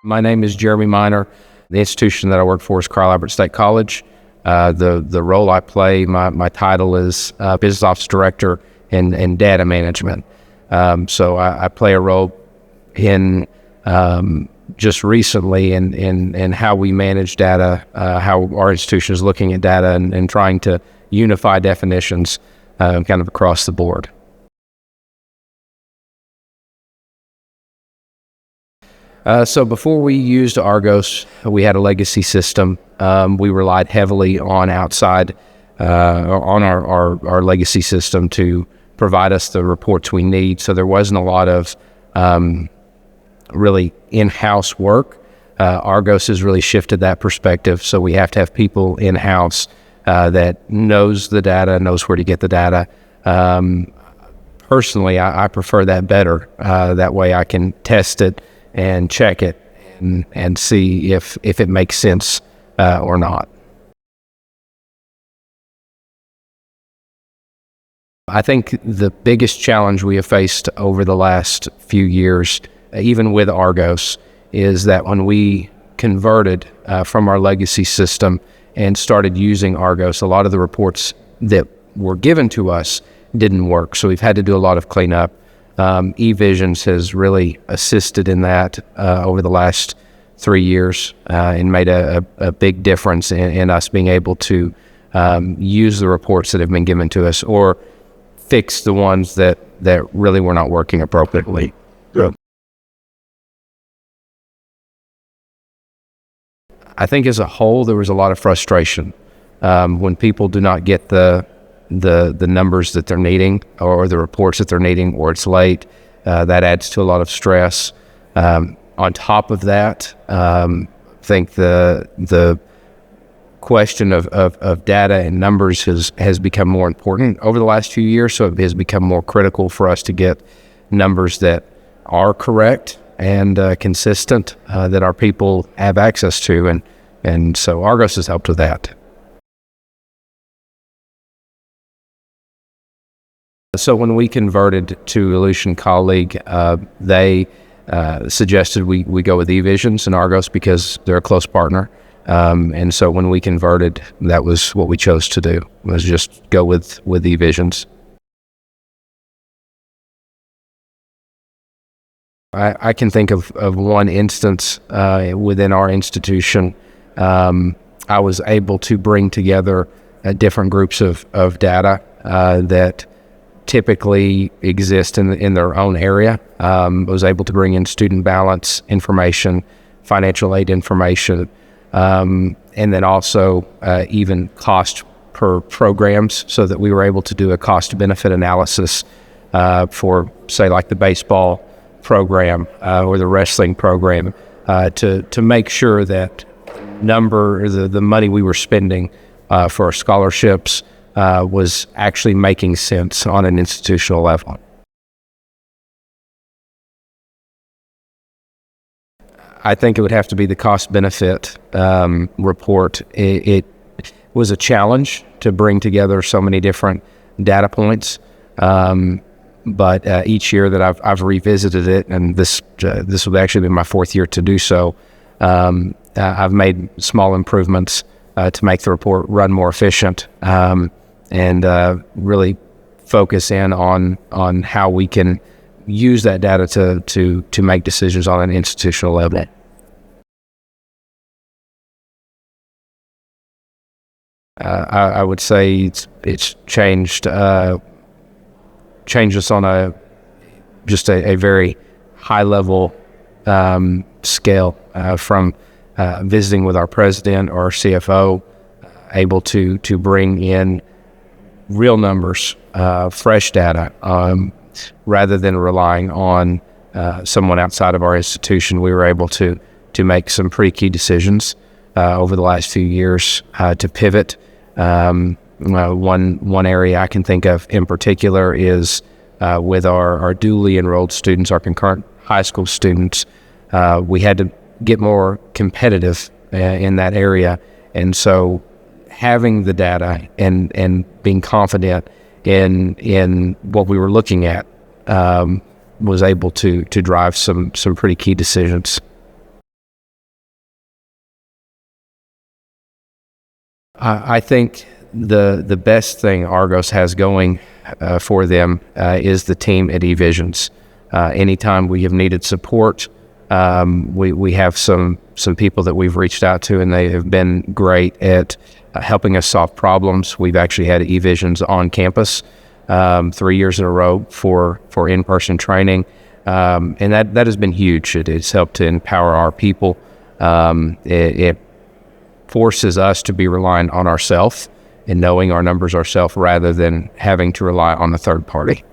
My name is Jeremy Miner. The institution that I work for is Carl Albert State College. The role I play, my title is Business Office Director and Data Management. So I play a role in just recently in how we manage data, how our institution is looking at data and trying to unify definitions kind of across the board. So before we used Argos, we had a legacy system. We relied heavily on outside, on our legacy system to provide us the reports we need. So there wasn't a lot of really in-house work. Argos has really shifted that perspective. So we have to have people in-house that knows the data, knows where to get the data. Personally, I prefer that better. That way I can test it and check it and see if it makes sense or not. I think the biggest challenge we have faced over the last few years, even with Argos, is that when we converted from our legacy system and started using Argos, a lot of the reports that were given to us didn't work. So we've had to do a lot of cleanup. Evisions has really assisted in that over the last 3 years and made a big difference in us being able to use the reports that have been given to us or fix the ones that really were not working appropriately. Good. I think as a whole, there was a lot of frustration when people do not get the numbers that they're needing or the reports that they're needing, or it's late. That adds to a lot of stress. On top of that, I think the question of data and numbers has become more important over the last few years. So it has become more critical for us to get numbers that are correct and consistent, that our people have access to. And so Argos has helped with that. So when we converted to Aleutian Colleague, they suggested we go with Evisions and Argos because they're a close partner. And so when we converted, that was what we chose to do, was just go with Evisions. I can think of one instance within our institution. I was able to bring together different groups of data that typically exist in their own area. I was able to bring in student balance information, financial aid information, and then also even cost per programs, so that we were able to do a cost-benefit analysis for, say, like the baseball program or the wrestling program, to make sure that the money we were spending for our scholarships was actually making sense on an institutional level. I think it would have to be the cost-benefit report. It was a challenge to bring together so many different data points, but each year that I've revisited it, and this will actually be my 4th year to do so, I've made small improvements to make the report run more efficient. And really focus in on how we can use that data to make decisions on an institutional level. I would say it's changed us on a very high level scale, from visiting with our president or our CFO, able to bring in real numbers, fresh data, rather than relying on someone outside of our institution. We were able to make some pretty key decisions over the last few years to pivot. One area I can think of in particular is with our duly enrolled students, our concurrent high school students. We had to get more competitive in that area, and so having the data and being confident in what we were looking at was able to drive some pretty key decisions. I think the best thing Argos has going for them is the team at Evisions. Anytime we have needed support, we have some people that we've reached out to, and they have been great at helping us solve problems. We've actually had Evisions on campus 3 years in a row for in-person training, and that has been huge. It's helped to empower our people. It forces us to be reliant on ourselves and knowing our numbers ourselves rather than having to rely on a third party.